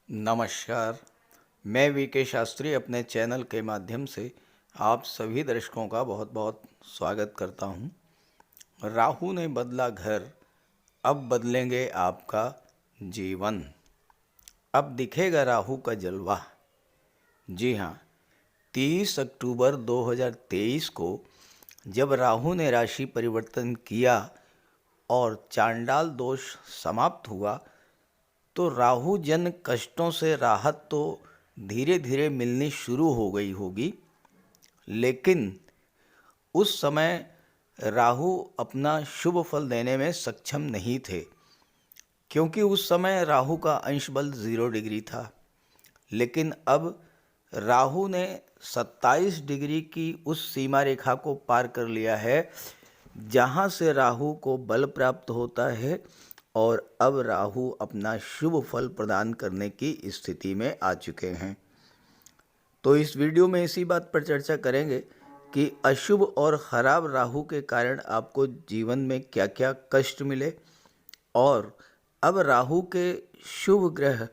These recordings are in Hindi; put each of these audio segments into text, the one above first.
नमस्कार। मैं वीके शास्त्री अपने चैनल के माध्यम से आप सभी दर्शकों का बहुत बहुत स्वागत करता हूं। राहु ने बदला घर, अब बदलेंगे आपका जीवन। अब दिखेगा राहु का जलवा। जी हाँ, 30 अक्टूबर 2023 को जब राहु ने राशि परिवर्तन किया और चांडाल दोष समाप्त हुआ तो राहु जन कष्टों से राहत तो धीरे धीरे मिलनी शुरू हो गई होगी, लेकिन उस समय राहु अपना शुभ फल देने में सक्षम नहीं थे, क्योंकि उस समय राहु का अंश बल 0 डिग्री था। लेकिन अब राहु ने 27 डिग्री की उस सीमा रेखा को पार कर लिया है जहाँ से राहु को बल प्राप्त होता है और अब राहु अपना शुभ फल प्रदान करने की स्थिति में आ चुके हैं। तो इस वीडियो में इसी बात पर चर्चा करेंगे कि अशुभ और खराब राहु के कारण आपको जीवन में क्या क्या कष्ट मिले और अब राहु के शुभ ग्रह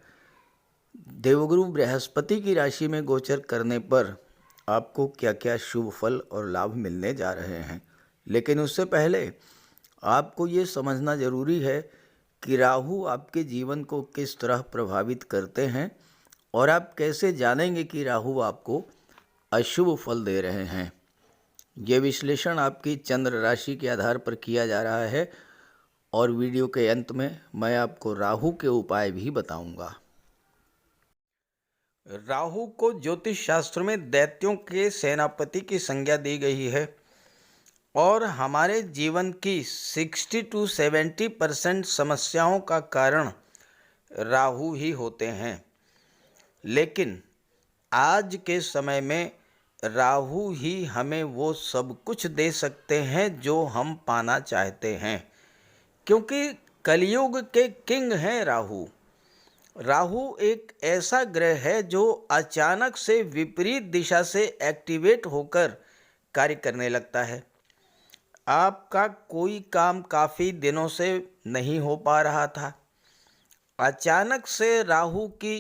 देवगुरु बृहस्पति की राशि में गोचर करने पर आपको क्या क्या शुभ फल और लाभ मिलने जा रहे हैं। लेकिन उससे पहले आपको ये समझना ज़रूरी है कि राहु आपके जीवन को किस तरह प्रभावित करते हैं और आप कैसे जानेंगे कि राहु आपको अशुभ फल दे रहे हैं। ये विश्लेषण आपकी चंद्र राशि के आधार पर किया जा रहा है और वीडियो के अंत में मैं आपको राहु के उपाय भी बताऊंगा। राहु को ज्योतिष शास्त्र में दैत्यों के सेनापति की संज्ञा दी गई है और हमारे जीवन की 60 to 70% समस्याओं का कारण राहु ही होते हैं। लेकिन आज के समय में राहु ही हमें वो सब कुछ दे सकते हैं जो हम पाना चाहते हैं, क्योंकि कलयुग के किंग हैं राहु। राहु एक ऐसा ग्रह है जो अचानक से विपरीत दिशा से एक्टिवेट होकर कार्य करने लगता है। आपका कोई काम काफ़ी दिनों से नहीं हो पा रहा था, अचानक से राहु की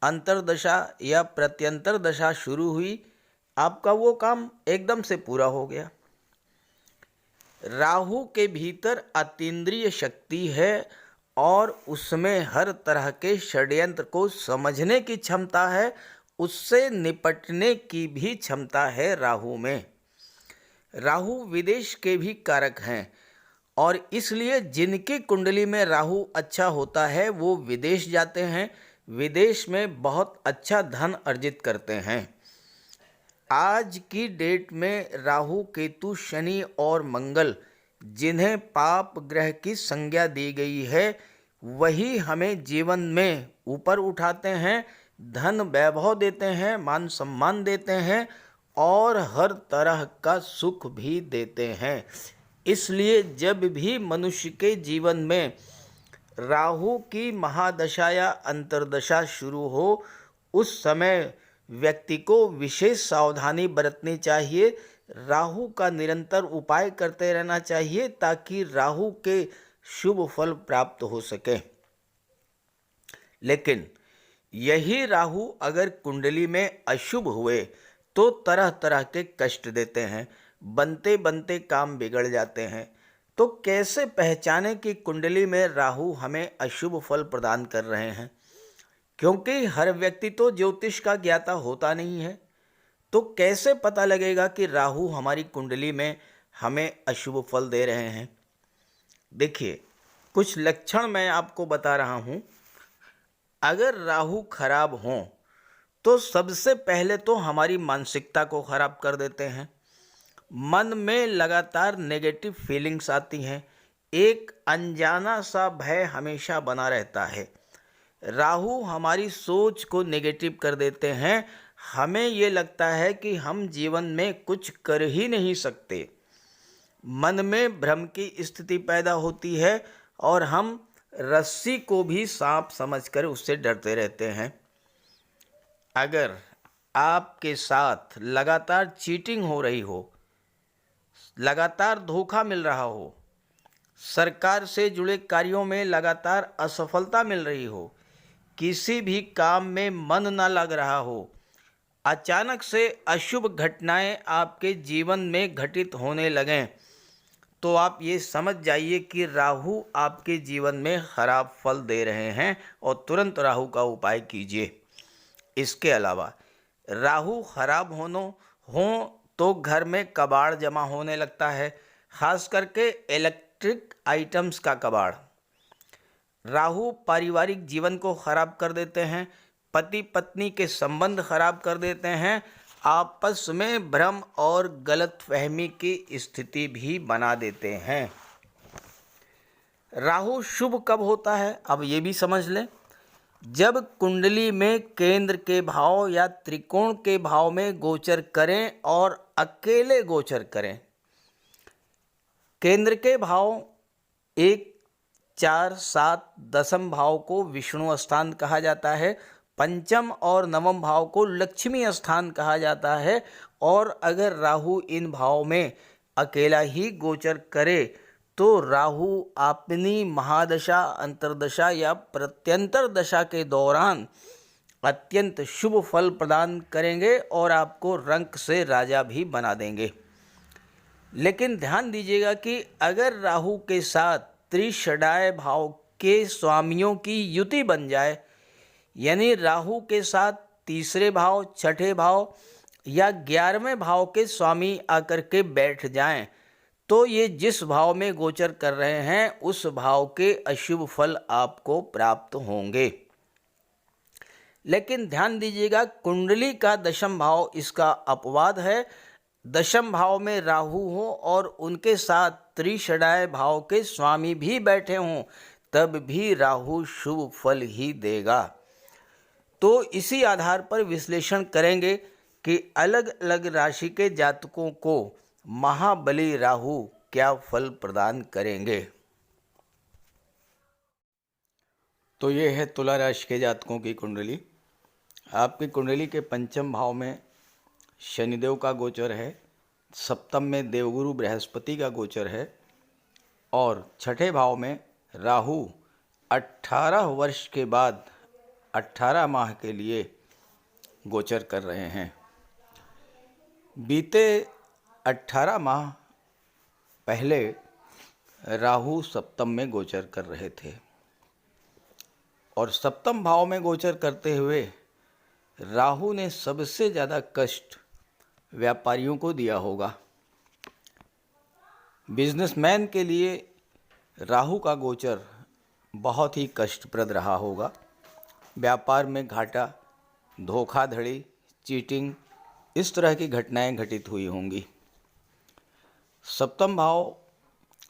अंतर्दशा या प्रत्यंतर दशा शुरू हुई, आपका वो काम एकदम से पूरा हो गया। राहु के भीतर अतीन्द्रिय शक्ति है और उसमें हर तरह के षड्यंत्र को समझने की क्षमता है, उससे निपटने की भी क्षमता है राहु में। राहु विदेश के भी कारक हैं और इसलिए जिनकी कुंडली में राहु अच्छा होता है वो विदेश जाते हैं, विदेश में बहुत अच्छा धन अर्जित करते हैं। आज की डेट में राहु केतु शनि और मंगल जिन्हें पाप ग्रह की संज्ञा दी गई है वही हमें जीवन में ऊपर उठाते हैं, धन वैभव देते हैं, मान सम्मान देते हैं और हर तरह का सुख भी देते हैं। इसलिए जब भी मनुष्य के जीवन में राहु की महादशा या अंतर्दशा शुरू हो उस समय व्यक्ति को विशेष सावधानी बरतनी चाहिए, राहु का निरंतर उपाय करते रहना चाहिए ताकि राहु के शुभ फल प्राप्त हो सके। लेकिन यही राहु अगर कुंडली में अशुभ हुए तो तरह तरह के कष्ट देते हैं, बनते बनते काम बिगड़ जाते हैं। तो कैसे पहचाने कि कुंडली में राहु हमें अशुभ फल प्रदान कर रहे हैं, क्योंकि हर व्यक्ति तो ज्योतिष का ज्ञाता होता नहीं है। तो कैसे पता लगेगा कि राहु हमारी कुंडली में हमें अशुभ फल दे रहे हैं। देखिए, कुछ लक्षण मैं आपको बता रहा हूँ। अगर राहु खराब हों तो सबसे पहले तो हमारी मानसिकता को खराब कर देते हैं, मन में लगातार नेगेटिव फीलिंग्स आती हैं, एक अनजाना सा भय हमेशा बना रहता है। राहु हमारी सोच को नेगेटिव कर देते हैं, हमें ये लगता है कि हम जीवन में कुछ कर ही नहीं सकते, मन में भ्रम की स्थिति पैदा होती है और हम रस्सी को भी सांप समझकर उससे डरते रहते हैं। अगर आपके साथ लगातार चीटिंग हो रही हो, लगातार धोखा मिल रहा हो, सरकार से जुड़े कार्यों में लगातार असफलता मिल रही हो, किसी भी काम में मन न लग रहा हो, अचानक से अशुभ घटनाएं आपके जीवन में घटित होने लगें, तो आप ये समझ जाइए कि राहु आपके जीवन में खराब फल दे रहे हैं और तुरंत राहु का उपाय कीजिए। इसके अलावा राहु खराब हो तो घर में कबाड़ जमा होने लगता है, खास करके इलेक्ट्रिक आइटम्स का कबाड़। राहु पारिवारिक जीवन को खराब कर देते हैं, पति पत्नी के संबंध खराब कर देते हैं, आपस में भ्रम और गलतफहमी की स्थिति भी बना देते हैं। राहु शुभ कब होता है, अब ये भी समझ लें। जब कुंडली में केंद्र के भाव या त्रिकोण के भाव में गोचर करें और अकेले गोचर करें। केंद्र के भाव 1, 4, 7, दशम भाव को विष्णु स्थान कहा जाता है, पंचम और नवम भाव को लक्ष्मी स्थान कहा जाता है। और अगर राहु इन भाव में अकेला ही गोचर करे तो राहु अपनी महादशा, अंतर्दशा या प्रत्यंतर दशा के दौरान अत्यंत शुभ फल प्रदान करेंगे और आपको रंक से राजा भी बना देंगे। लेकिन ध्यान दीजिएगा कि अगर राहु के साथ त्रिषडाय भाव के स्वामियों की युति बन जाए, यानी राहु के साथ तीसरे भाव, छठे भाव या 11वें भाव के स्वामी आकर के बैठ जाएं, तो ये जिस भाव में गोचर कर रहे हैं उस भाव के अशुभ फल आपको प्राप्त होंगे। लेकिन ध्यान दीजिएगा, कुंडली का दशम भाव इसका अपवाद है। दशम भाव में राहु हो और उनके साथ त्रिषडाय भाव के स्वामी भी बैठे हों, तब भी राहु शुभ फल ही देगा। तो इसी आधार पर विश्लेषण करेंगे कि अलग अलग राशि के जातकों को महाबली राहु क्या फल प्रदान करेंगे। तो ये है तुला राशि के जातकों की कुंडली। आपकी कुंडली के पंचम भाव में शनिदेव का गोचर है, सप्तम में देवगुरु बृहस्पति का गोचर है और छठे भाव में राहु 18 वर्ष के बाद 18 माह के लिए गोचर कर रहे हैं। बीते 18 माह पहले राहु सप्तम में गोचर कर रहे थे और सप्तम भाव में गोचर करते हुए राहु ने सबसे ज़्यादा कष्ट व्यापारियों को दिया होगा। बिजनेसमैन के लिए राहु का गोचर बहुत ही कष्टप्रद रहा होगा। व्यापार में घाटा, धोखाधड़ी, चीटिंग, इस तरह की घटनाएं घटित हुई होंगी। सप्तम भाव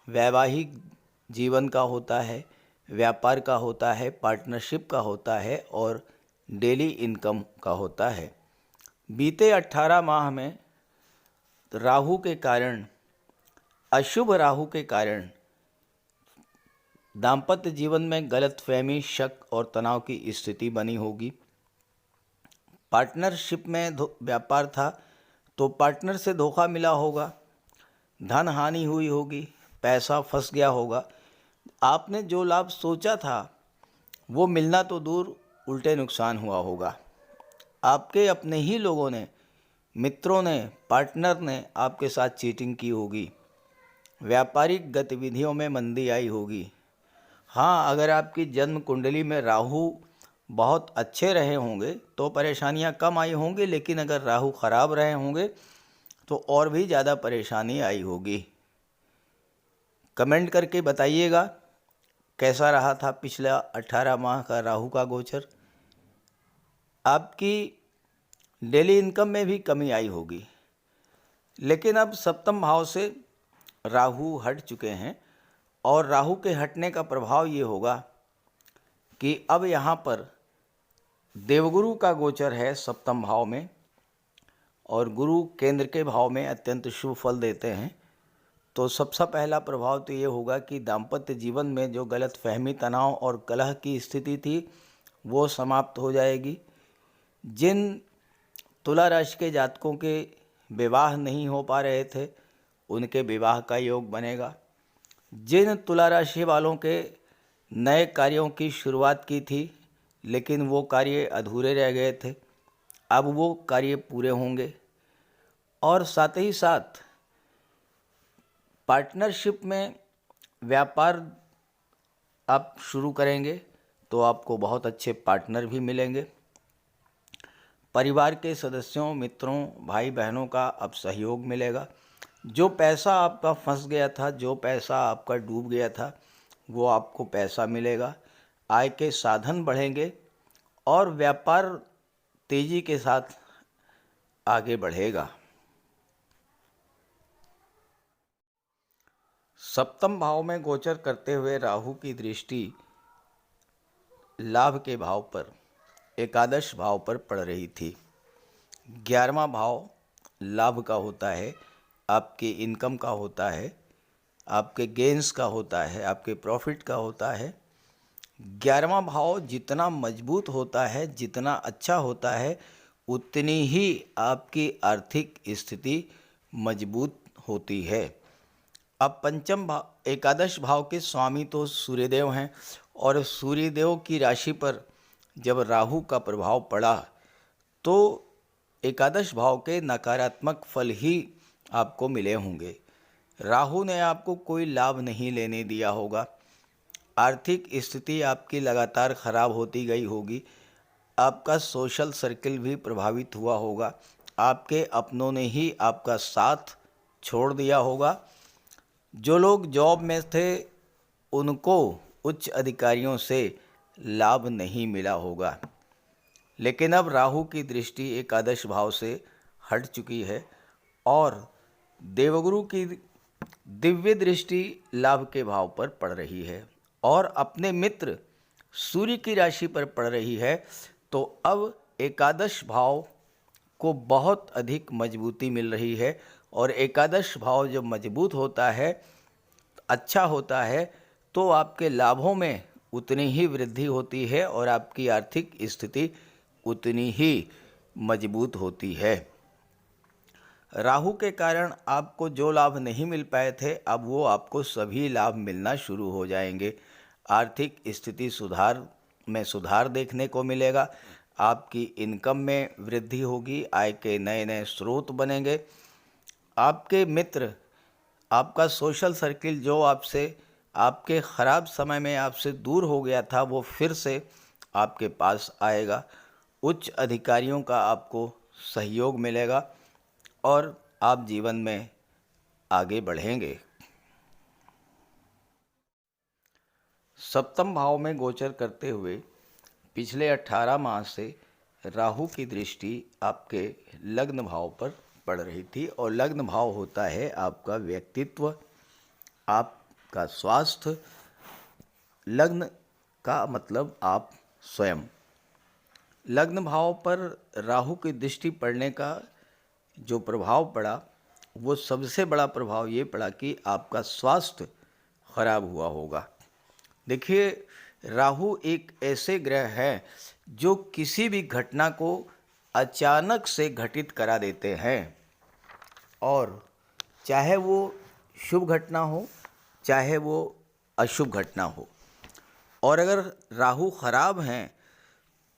वैवाहिक जीवन का होता है, व्यापार का होता है, पार्टनरशिप का होता है और डेली इनकम का होता है। बीते 18 माह में राहु के कारण, अशुभ राहु के कारण दाम्पत्य जीवन में गलतफहमी, शक और तनाव की स्थिति बनी होगी। पार्टनरशिप में व्यापार था तो पार्टनर से धोखा मिला होगा, धन हानि हुई होगी, पैसा फंस गया होगा। आपने जो लाभ सोचा था वो मिलना तो दूर, उल्टे नुकसान हुआ होगा। आपके अपने ही लोगों ने, मित्रों ने, पार्टनर ने आपके साथ चीटिंग की होगी। व्यापारिक गतिविधियों में मंदी आई होगी। हाँ, अगर आपकी जन्म कुंडली में राहु बहुत अच्छे रहे होंगे तो परेशानियां कम आई होंगी, लेकिन अगर राहु खराब रहे होंगे तो और भी ज़्यादा परेशानी आई होगी। कमेंट करके बताइएगा कैसा रहा था पिछला 18 माह का राहु का गोचर। आपकी डेली इनकम में भी कमी आई होगी, लेकिन अब सप्तम भाव से राहु हट चुके हैं और राहु के हटने का प्रभाव ये होगा कि अब यहाँ पर देवगुरु का गोचर है सप्तम भाव में और गुरु केंद्र के भाव में अत्यंत शुभ फल देते हैं। तो सबसे पहला प्रभाव तो ये होगा कि दाम्पत्य जीवन में जो गलत फहमी, तनाव और कलह की स्थिति थी वो समाप्त हो जाएगी। जिन तुला राशि के जातकों के विवाह नहीं हो पा रहे थे उनके विवाह का योग बनेगा। जिन तुला राशि वालों के नए कार्यों की शुरुआत की थी लेकिन वो कार्य अधूरे रह गए थे, अब वो कार्य पूरे होंगे। और साथ ही साथ पार्टनरशिप में व्यापार आप शुरू करेंगे तो आपको बहुत अच्छे पार्टनर भी मिलेंगे। परिवार के सदस्यों, मित्रों, भाई बहनों का अब सहयोग मिलेगा। जो पैसा आपका फंस गया था, जो पैसा आपका डूब गया था, वो आपको पैसा मिलेगा। आय के साधन बढ़ेंगे और व्यापार तेजी के साथ आगे बढ़ेगा। सप्तम भाव में गोचर करते हुए राहु की दृष्टि लाभ के भाव पर, एकादश भाव पर पड़ रही थी। 11वां भाव लाभ का होता है, आपके इनकम का होता है, आपके गेन्स का होता है, आपके प्रॉफिट का होता है। 11वां भाव जितना मजबूत होता है, जितना अच्छा होता है, उतनी ही आपकी आर्थिक स्थिति मजबूत होती है। अब पंचम भाव, एकादश भाव के स्वामी तो सूर्यदेव हैं, और सूर्यदेव की राशि पर जब राहु का प्रभाव पड़ा तो एकादश भाव के नकारात्मक फल ही आपको मिले होंगे। राहु ने आपको कोई लाभ नहीं लेने दिया होगा। आर्थिक स्थिति आपकी लगातार खराब होती गई होगी। आपका सोशल सर्किल भी प्रभावित हुआ होगा। आपके अपनों ने ही आपका साथ छोड़ दिया होगा। जो लोग जॉब में थे उनको उच्च अधिकारियों से लाभ नहीं मिला होगा। लेकिन अब राहु की दृष्टि एकादश भाव से हट चुकी है और देवगुरु की दिव्य दृष्टि लाभ के भाव पर पड़ रही है और अपने मित्र सूर्य की राशि पर पड़ रही है। तो अब एकादश भाव को बहुत अधिक मजबूती मिल रही है, और एकादश भाव जब मजबूत होता है, अच्छा होता है, तो आपके लाभों में उतनी ही वृद्धि होती है और आपकी आर्थिक स्थिति उतनी ही मजबूत होती है। राहु के कारण आपको जो लाभ नहीं मिल पाए थे, अब वो आपको सभी लाभ मिलना शुरू हो जाएंगे। आर्थिक स्थिति सुधार देखने को मिलेगा। आपकी इनकम में वृद्धि होगी, आय के नए नए स्रोत बनेंगे। आपके मित्र, आपका सोशल सर्किल जो आपसे आपके ख़राब समय में आपसे दूर हो गया था, वो फिर से आपके पास आएगा। उच्च अधिकारियों का आपको सहयोग मिलेगा और आप जीवन में आगे बढ़ेंगे। सप्तम भाव में गोचर करते हुए पिछले 18 माह से राहु की दृष्टि आपके लग्न भाव पर पड़ रही थी, और लग्न भाव होता है आपका व्यक्तित्व, आपका स्वास्थ्य। लग्न का मतलब आप स्वयं। लग्न भाव पर राहु की दृष्टि पड़ने का जो प्रभाव पड़ा, वो सबसे बड़ा प्रभाव ये पड़ा कि आपका स्वास्थ्य खराब हुआ होगा। देखिए, राहु एक ऐसे ग्रह है जो किसी भी घटना को अचानक से घटित करा देते हैं, और चाहे वो शुभ घटना हो, चाहे वो अशुभ घटना हो। और अगर राहु खराब हैं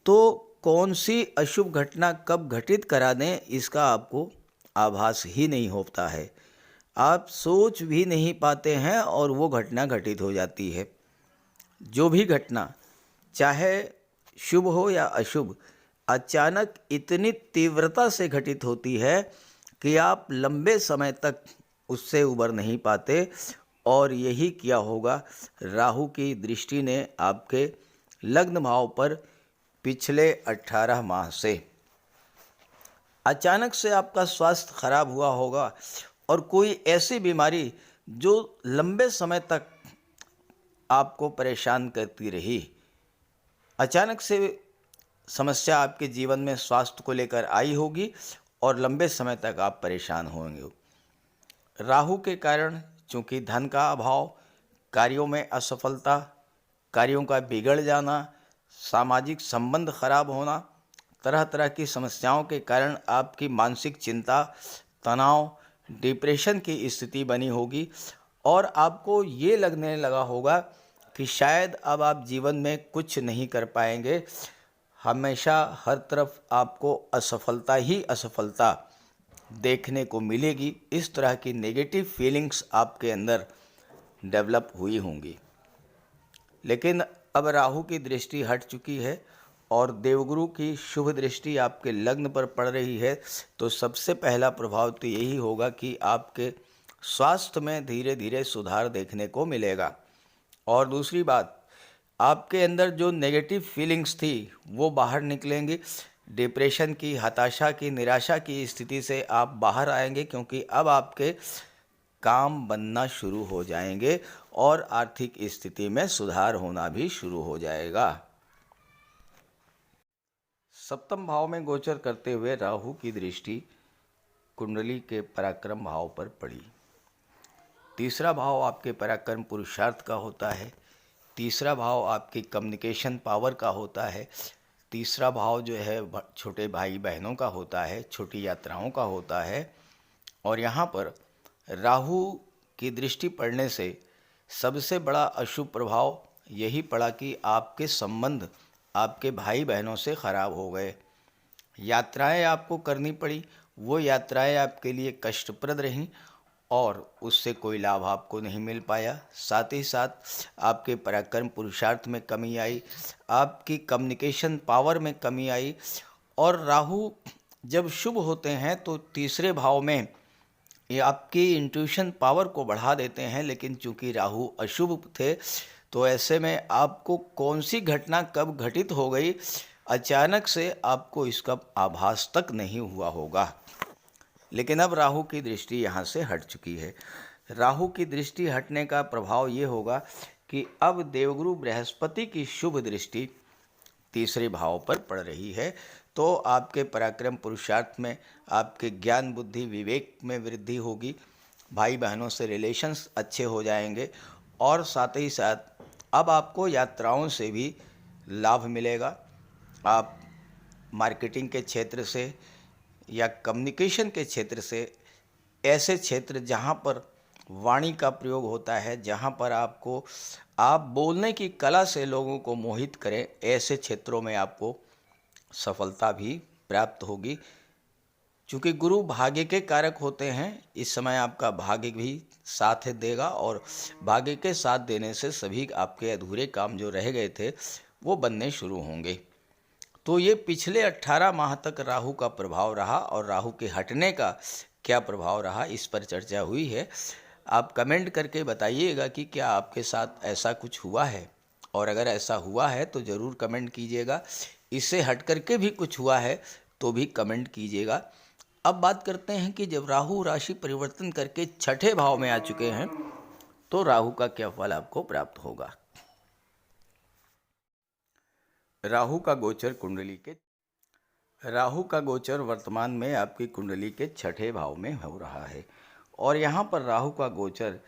तो कौन सी अशुभ घटना कब घटित करा दें, इसका आपको आभास ही नहीं होता है। आप सोच भी नहीं पाते हैं और वो घटना घटित हो जाती है। जो भी घटना, चाहे शुभ हो या अशुभ, अचानक इतनी तीव्रता से घटित होती है कि आप लंबे समय तक उससे उबर नहीं पाते। और यही किया होगा राहु की दृष्टि ने आपके लग्न भाव पर पिछले 18 माह से। अचानक से आपका स्वास्थ्य खराब हुआ होगा, और कोई ऐसी बीमारी जो लंबे समय तक आपको परेशान करती रही, अचानक से समस्या आपके जीवन में स्वास्थ्य को लेकर आई होगी और लंबे समय तक आप परेशान होंगे। राहु के कारण चूँकि धन का अभाव, कार्यों में असफलता, कार्यों का बिगड़ जाना, सामाजिक संबंध खराब होना, तरह तरह की समस्याओं के कारण आपकी मानसिक चिंता, तनाव, डिप्रेशन की स्थिति बनी होगी, और आपको ये लगने लगा होगा कि शायद अब आप जीवन में कुछ नहीं कर पाएंगे, हमेशा हर तरफ आपको असफलता ही असफलता देखने को मिलेगी। इस तरह की नेगेटिव फीलिंग्स आपके अंदर डेवलप हुई होंगी। लेकिन अब राहु की दृष्टि हट चुकी है और देवगुरु की शुभ दृष्टि आपके लग्न पर पड़ रही है, तो सबसे पहला प्रभाव तो यही होगा कि आपके स्वास्थ्य में धीरे धीरे सुधार देखने को मिलेगा। और दूसरी बात, आपके अंदर जो नेगेटिव फीलिंग्स थी वो बाहर निकलेंगी। डिप्रेशन की, हताशा की, निराशा की स्थिति से आप बाहर आएंगे, क्योंकि अब आपके काम बनना शुरू हो जाएंगे और आर्थिक स्थिति में सुधार होना भी शुरू हो जाएगा। सप्तम भाव में गोचर करते हुए राहु की दृष्टि कुंडली के पराक्रम भाव पर पड़ी। तीसरा भाव आपके पराक्रम पुरुषार्थ का होता है। तीसरा भाव आपकी कम्युनिकेशन पावर का होता है। तीसरा भाव जो है छोटे भाई बहनों का होता है, छोटी यात्राओं का होता है। और यहाँ पर राहु की दृष्टि पड़ने से सबसे बड़ा अशुभ प्रभाव यही पड़ा कि आपके संबंध आपके भाई बहनों से खराब हो गए। यात्राएं आपको करनी पड़ी, वो यात्राएं आपके लिए कष्टप्रद रहीं और उससे कोई लाभ आपको नहीं मिल पाया। साथ ही साथ आपके पराक्रम पुरुषार्थ में कमी आई, आपकी कम्युनिकेशन पावर में कमी आई। और राहु जब शुभ होते हैं तो तीसरे भाव में ये आपकी इंट्यूशन पावर को बढ़ा देते हैं, लेकिन चूंकि राहु अशुभ थे तो ऐसे में आपको कौन सी घटना कब घटित हो गई अचानक से आपको इसका आभास तक नहीं हुआ होगा। लेकिन अब राहु की दृष्टि यहाँ से हट चुकी है। राहु की दृष्टि हटने का प्रभाव ये होगा कि अब देवगुरु बृहस्पति की शुभ दृष्टि तीसरे भाव पर पड़ रही है, तो आपके पराक्रम पुरुषार्थ में, आपके ज्ञान बुद्धि विवेक में वृद्धि होगी। भाई बहनों से रिलेशंस अच्छे हो जाएंगे और साथ ही साथ अब आपको यात्राओं से भी लाभ मिलेगा। आप मार्केटिंग के क्षेत्र से या कम्युनिकेशन के क्षेत्र से, ऐसे क्षेत्र जहाँ पर वाणी का प्रयोग होता है, जहाँ पर आप बोलने की कला से लोगों को मोहित करें, ऐसे क्षेत्रों में आपको सफलता भी प्राप्त होगी। चूँकि गुरु भाग्य के कारक होते हैं, इस समय आपका भाग्य भी साथ देगा और भाग्य के साथ देने से सभी आपके अधूरे काम जो रह गए थे वो बनने शुरू होंगे। तो ये पिछले 18 माह तक राहु का प्रभाव रहा और राहु के हटने का क्या प्रभाव रहा, इस पर चर्चा हुई है। आप कमेंट करके बताइएगा कि क्या आपके साथ ऐसा कुछ हुआ है, और अगर ऐसा हुआ है तो ज़रूर कमेंट कीजिएगा। इससे हट करके भी कुछ हुआ है तो भी कमेंट कीजिएगा। अब बात करते हैं कि जब राहु राशि परिवर्तन करके छठे भाव में आ चुके हैं तो राहु का क्या फल आपको प्राप्त होगा। राहु का गोचर वर्तमान में आपकी कुंडली के छठे भाव में हो रहा है। और यहाँ पर राहु का गोचर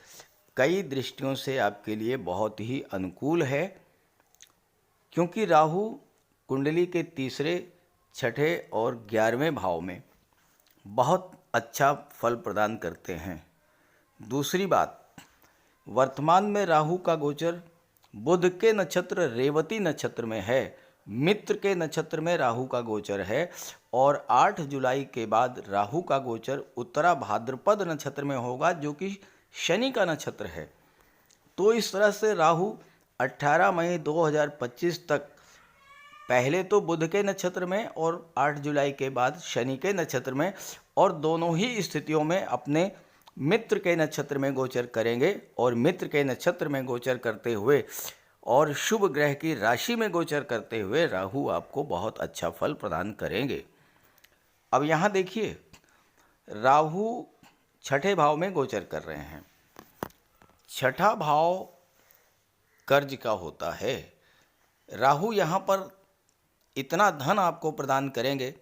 कई दृष्टियों से आपके लिए बहुत ही अनुकूल है, क्योंकि राहु कुंडली के तीसरे, छठे और 11वें भाव में बहुत अच्छा फल प्रदान करते हैं। दूसरी बात, वर्तमान में राहु का गोचर बुध के नक्षत्र रेवती नक्षत्र में है, मित्र के नक्षत्र में राहु का गोचर है। और 8 जुलाई के बाद राहु का गोचर उत्तरा भाद्रपद नक्षत्र में होगा, जो कि शनि का नक्षत्र है। तो इस तरह से राहु 18 मई 2025 तक पहले तो बुध के नक्षत्र में और 8 जुलाई के बाद शनि के नक्षत्र में, और दोनों ही स्थितियों में अपने मित्र के नक्षत्र में गोचर करेंगे। और मित्र के नक्षत्र में गोचर करते हुए और शुभ ग्रह की राशि में गोचर करते हुए राहु आपको बहुत अच्छा फल प्रदान करेंगे। अब यहाँ देखिए, राहु छठे भाव में गोचर कर रहे हैं। छठा भाव कर्ज का होता है। राहु यहाँ पर इतना धन आपको प्रदान करेंगे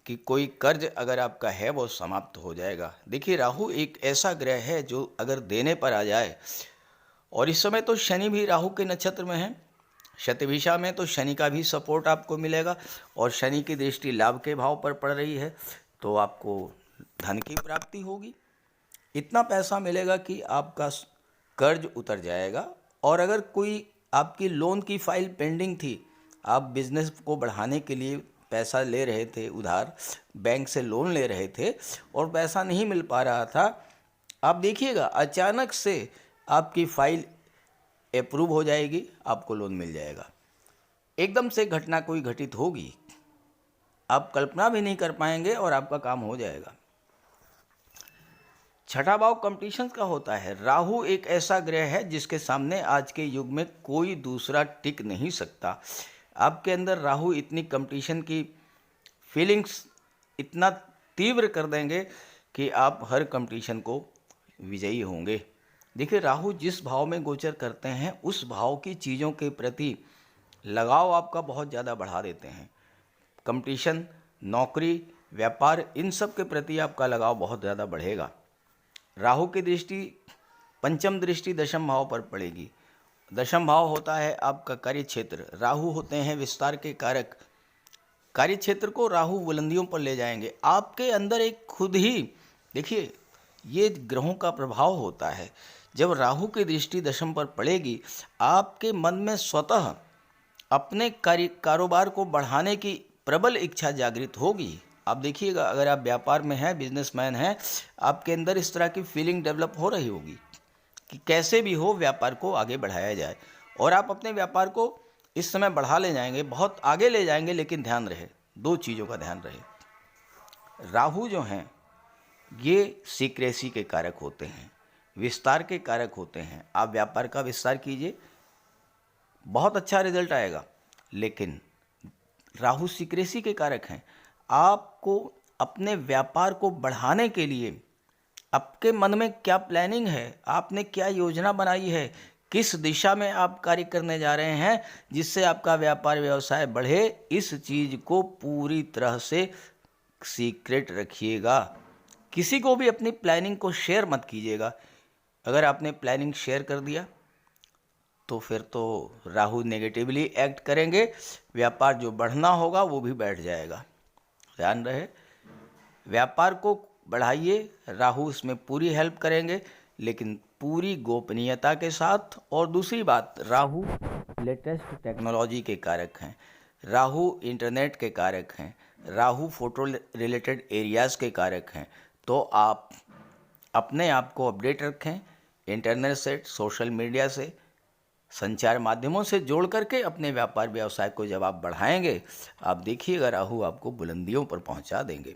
कि कोई कर्ज अगर आपका है वो समाप्त हो जाएगा। देखिए, राहु एक ऐसा ग्रह है जो अगर देने पर आ जाए, और इस समय तो शनि भी राहु के नक्षत्र में है, शतभिषा में, तो शनि का भी सपोर्ट आपको मिलेगा। और शनि की दृष्टि लाभ के भाव पर पड़ रही है, तो आपको धन की प्राप्ति होगी। इतना पैसा मिलेगा कि आपका कर्ज उतर जाएगा। और अगर कोई आपकी लोन की फाइल पेंडिंग थी आप बिजनेस को बढ़ाने के लिए पैसा ले रहे थे उधार, बैंक से लोन ले रहे थे और पैसा नहीं मिल पा रहा था, आप देखिएगा अचानक से आपकी फाइल अप्रूव हो जाएगी, आपको लोन मिल जाएगा। एकदम से घटना कोई घटित होगी, आप कल्पना भी नहीं कर पाएंगे और आपका काम हो जाएगा। छठा भाव कंपटीशन का होता है। राहु एक ऐसा ग्रह है जिसके सामने आज के युग में कोई दूसरा टिक नहीं सकता। आपके अंदर राहु इतनी कंपटीशन की फीलिंग्स इतना तीव्र कर देंगे कि आप हर कंपटीशन को विजयी होंगे। देखिए, राहु जिस भाव में गोचर करते हैं उस भाव की चीज़ों के प्रति लगाव आपका बहुत ज़्यादा बढ़ा देते हैं। कंपटीशन, नौकरी, व्यापार, इन सब के प्रति आपका लगाव बहुत ज़्यादा बढ़ेगा। राहु की दृष्टि, पंचम दृष्टि दशम भाव पर पड़ेगी। दशम भाव होता है आपका कार्य क्षेत्र। राहु होते हैं विस्तार के कारक। कार्य क्षेत्र को राहु बुलंदियों पर ले जाएंगे। आपके अंदर एक खुद ही, देखिए, ये ग्रहों का प्रभाव होता है। जब राहु की दृष्टि दशम पर पड़ेगी, आपके मन में स्वतः अपने कारोबार को बढ़ाने की प्रबल इच्छा जागृत होगी। आप देखिएगा, अगर आप व्यापार में हैं, बिजनेसमैन हैं, आपके अंदर इस तरह की फीलिंग डेवलप हो रही होगी कि कैसे भी हो व्यापार को आगे बढ़ाया जाए, और आप अपने व्यापार को इस समय बढ़ा ले जाएंगे, बहुत आगे ले जाएंगे। लेकिन ध्यान रहे, दो चीज़ों का ध्यान रहे। राहु जो हैं ये सीक्रेसी के कारक होते हैं, विस्तार के कारक होते हैं। आप व्यापार का विस्तार कीजिए, बहुत अच्छा रिजल्ट आएगा। लेकिन राहु सीक्रेसी के कारक हैं। आपको अपने व्यापार को बढ़ाने के लिए आपके मन में क्या प्लानिंग है, आपने क्या योजना बनाई है, किस दिशा में आप कार्य करने जा रहे हैं जिससे आपका व्यापार व्यवसाय बढ़े, इस चीज़ को पूरी तरह से सीक्रेट रखिएगा। किसी को भी अपनी प्लानिंग को शेयर मत कीजिएगा। अगर आपने प्लानिंग शेयर कर दिया तो फिर तो राहु नेगेटिवली एक्ट करेंगे, व्यापार जो बढ़ना होगा वो भी बैठ जाएगा। ध्यान रहे, व्यापार को बढ़ाइए, राहु इसमें पूरी हेल्प करेंगे, लेकिन पूरी गोपनीयता के साथ। और दूसरी बात, राहु लेटेस्ट टेक्नोलॉजी के कारक हैं, राहु इंटरनेट के कारक हैं, राहु फोटो रिलेटेड एरियाज़ के कारक हैं। तो आप अपने आप को अपडेट रखें, इंटरनेट से, सोशल मीडिया से, संचार माध्यमों से जोड़ करके अपने व्यापार व्यवसाय को जब आप बढ़ाएंगे, आप देखिएगा राहु आपको बुलंदियों पर पहुंचा देंगे।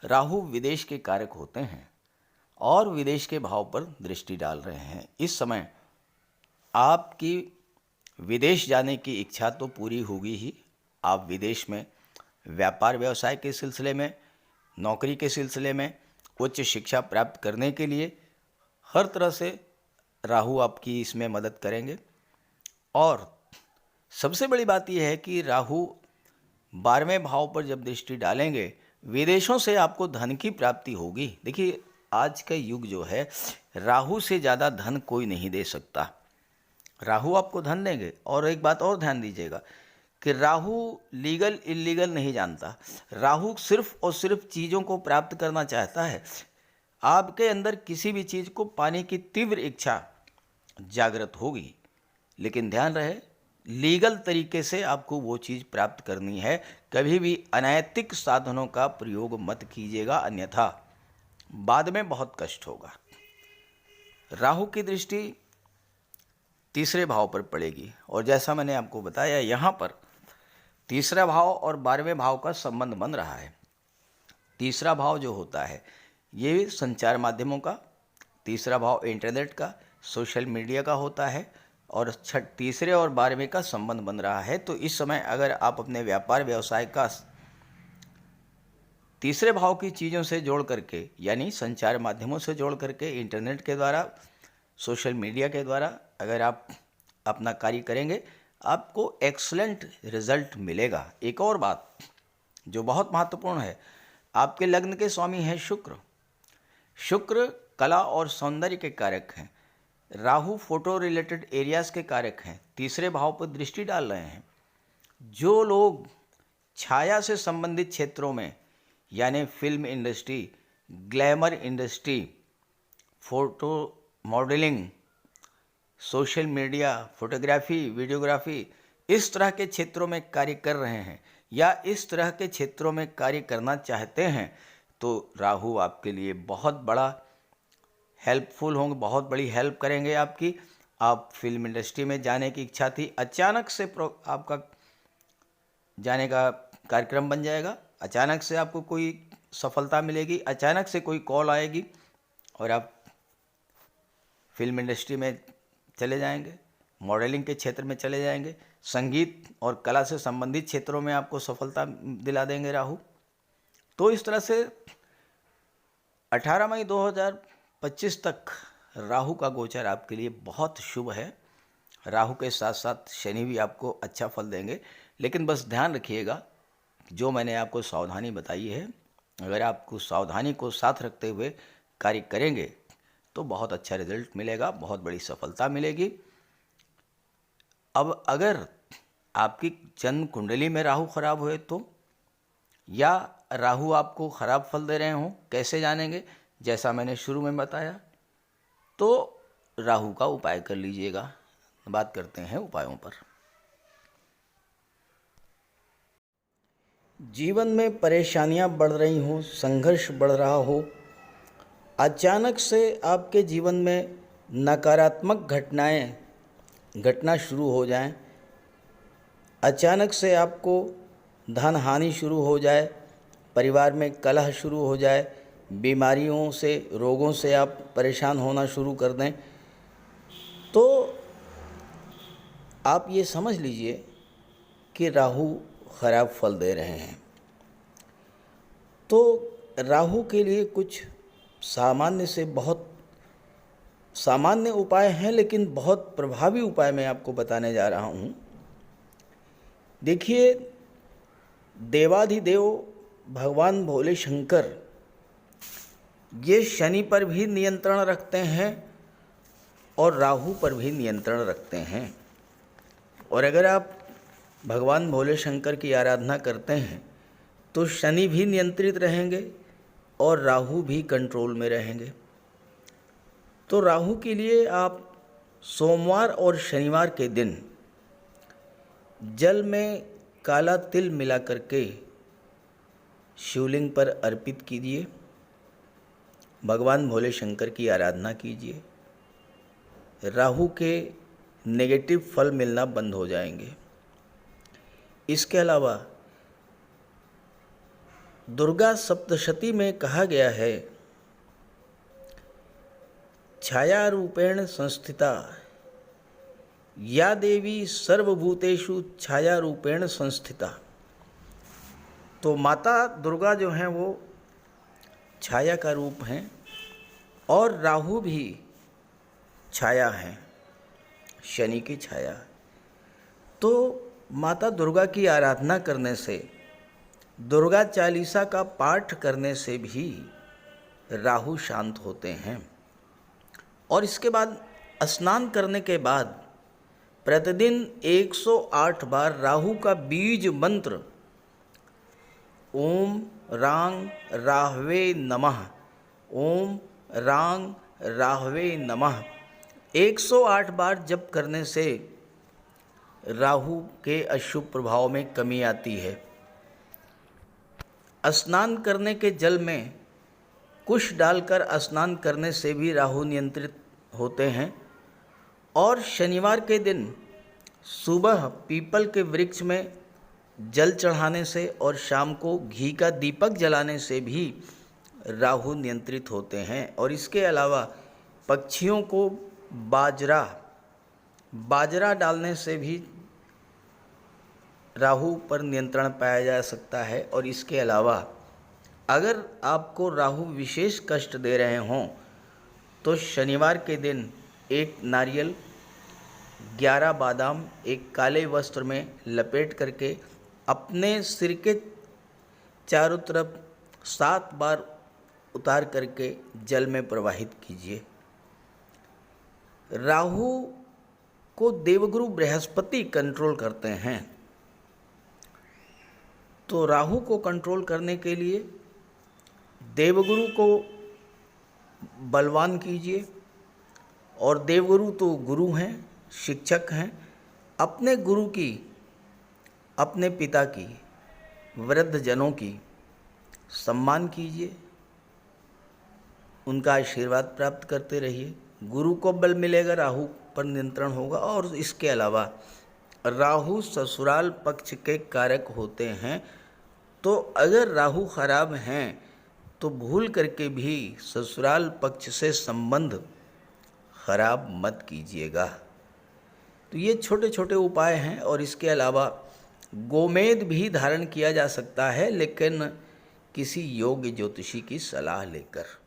राहु विदेश के कारक होते हैं और विदेश के भाव पर दृष्टि डाल रहे हैं। इस समय आपकी विदेश जाने की इच्छा तो पूरी होगी ही। आप विदेश में व्यापार व्यवसाय के सिलसिले में, नौकरी के सिलसिले में, उच्च शिक्षा प्राप्त करने के लिए हर तरह से राहु आपकी इसमें मदद करेंगे। और सबसे बड़ी बात यह है कि राहु 12वें भाव पर जब दृष्टि डालेंगे, विदेशों से आपको धन की प्राप्ति होगी। देखिए, आज का युग जो है, राहु से ज़्यादा धन कोई नहीं दे सकता। राहु आपको धन देंगे। और एक बात और ध्यान दीजिएगा कि राहु लीगल इलीगल नहीं जानता। राहु सिर्फ और सिर्फ चीज़ों को प्राप्त करना चाहता है। आपके अंदर किसी भी चीज़ को पाने की तीव्र इच्छा जागृत होगी, लेकिन ध्यान रहे, लीगल तरीके से आपको वो चीज़ प्राप्त करनी है। कभी भी अनैतिक साधनों का प्रयोग मत कीजिएगा, अन्यथा बाद में बहुत कष्ट होगा। राहु की दृष्टि तीसरे भाव पर पड़ेगी, और जैसा मैंने आपको बताया, यहाँ पर तीसरा भाव और 12वें भाव का संबंध बन रहा है। तीसरा भाव जो होता है ये संचार माध्यमों का, तीसरा भाव इंटरनेट का, सोशल मीडिया का होता है, और तीसरे और 12वें का संबंध बन रहा है। तो इस समय अगर आप अपने व्यापार व्यवसाय का तीसरे भाव की चीज़ों से जोड़ करके, यानी संचार माध्यमों से जोड़ करके, इंटरनेट के द्वारा, सोशल मीडिया के द्वारा अगर आप अपना कार्य करेंगे, आपको एक्सलेंट रिजल्ट मिलेगा। एक और बात जो बहुत महत्वपूर्ण है, आपके लग्न के स्वामी हैं शुक्र। शुक्र कला और सौंदर्य के कारक हैं। राहु फोटो रिलेटेड एरियाज़ के कारक हैं, तीसरे भाव पर दृष्टि डाल रहे हैं। जो लोग छाया से संबंधित क्षेत्रों में, यानी film industry, glamour industry, photo modelling, social media, photography, videography, इस तरह के क्षेत्रों में कार्य कर रहे हैं या इस तरह के क्षेत्रों में कार्य करना चाहते हैं, तो राहु आपके लिए बहुत बड़ा हेल्पफुल होंगे, बहुत बड़ी हेल्प करेंगे आपकी। आप फिल्म इंडस्ट्री में जाने की इच्छा थी, अचानक से आपका जाने का कार्यक्रम बन जाएगा, अचानक से आपको कोई सफलता मिलेगी, अचानक से कोई कॉल आएगी और आप फिल्म इंडस्ट्री में चले जाएंगे, मॉडलिंग के क्षेत्र में चले जाएंगे, संगीत और कला से संबंधित क्षेत्रों में आपको सफलता दिला देंगे राहु। तो इस तरह से 18 मई 2025 तक राहु का गोचर आपके लिए बहुत शुभ है। राहु के साथ साथ शनि भी आपको अच्छा फल देंगे, लेकिन बस ध्यान रखिएगा, जो मैंने आपको सावधानी बताई है, अगर आप कुछ सावधानी को साथ रखते हुए कार्य करेंगे तो बहुत अच्छा रिजल्ट मिलेगा, बहुत बड़ी सफलता मिलेगी। अब अगर आपकी जन्म कुंडली में राहु खराब हुए तो, या राहु आपको खराब फल दे रहे हों, कैसे जानेंगे? जैसा मैंने शुरू में बताया, तो राहु का उपाय कर लीजिएगा। बात करते हैं उपायों पर। जीवन में परेशानियां बढ़ रही हों, संघर्ष बढ़ रहा हो, अचानक से आपके जीवन में नकारात्मक घटनाएं घटना शुरू हो जाएं, अचानक से आपको धन हानि शुरू हो जाए, परिवार में कलह शुरू हो जाए, बीमारियों से, रोगों से आप परेशान होना शुरू कर दें, तो आप ये समझ लीजिए कि राहु खराब फल दे रहे हैं। तो राहु के लिए कुछ सामान्य से बहुत सामान्य उपाय हैं, लेकिन बहुत प्रभावी उपाय मैं आपको बताने जा रहा हूँ। देखिए, देवाधिदेव भगवान भोले शंकर ये शनि पर भी नियंत्रण रखते हैं और राहु पर भी नियंत्रण रखते हैं। और अगर आप भगवान भोले शंकर की आराधना करते हैं तो शनि भी नियंत्रित रहेंगे और राहु भी कंट्रोल में रहेंगे। तो राहु के लिए आप सोमवार और शनिवार के दिन जल में काला तिल मिला करके शिवलिंग पर अर्पित कीजिए, भगवान भोले शंकर की आराधना कीजिए, राहु के नेगेटिव फल मिलना बंद हो जाएंगे। इसके अलावा दुर्गा सप्तशती में कहा गया है, छाया रूपेण संस्थिता या देवी सर्वभूतेषु छाया रूपेण संस्थिता। तो माता दुर्गा जो हैं वो छाया का रूप हैं और राहु भी छाया हैं, शनि की छाया। तो माता दुर्गा की आराधना करने से, दुर्गा चालीसा का पाठ करने से भी राहु शांत होते हैं। और इसके बाद स्नान करने के बाद प्रतिदिन 108 बार राहु का बीज मंत्र ओम रांग राहवे नमः, ओम रांग राहवे नमः 108 बार जप करने से राहु के अशुभ प्रभाव में कमी आती है। स्नान करने के जल में कुश डालकर स्नान करने से भी राहु नियंत्रित होते हैं। और शनिवार के दिन सुबह पीपल के वृक्ष में जल चढ़ाने से और शाम को घी का दीपक जलाने से भी राहु नियंत्रित होते हैं। और इसके अलावा पक्षियों को बाजरा डालने से भी राहु पर नियंत्रण पाया जा सकता है। और इसके अलावा अगर आपको राहु विशेष कष्ट दे रहे हों तो शनिवार के दिन एक नारियल, 11 बादाम एक काले वस्त्र में लपेट करके अपने सिर के चारों तरफ 7 बार उतार करके जल में प्रवाहित कीजिए। राहु को देवगुरु बृहस्पति कंट्रोल करते हैं, तो राहु को कंट्रोल करने के लिए देवगुरु को बलवान कीजिए। और देवगुरु तो गुरु हैं, शिक्षक हैं, अपने गुरु की अपने पिता की, वृद्धजनों की सम्मान कीजिए, उनका आशीर्वाद प्राप्त करते रहिए। गुरु को बल मिलेगा, राहु पर नियंत्रण होगा। और इसके अलावा राहु ससुराल पक्ष के कारक होते हैं, तो अगर राहु खराब हैं तो भूल करके भी ससुराल पक्ष से संबंध खराब मत कीजिएगा। तो ये छोटे छोटे उपाय हैं। और इसके अलावा गोमेद भी धारण किया जा सकता है, लेकिन किसी योग्य ज्योतिषी की सलाह लेकर।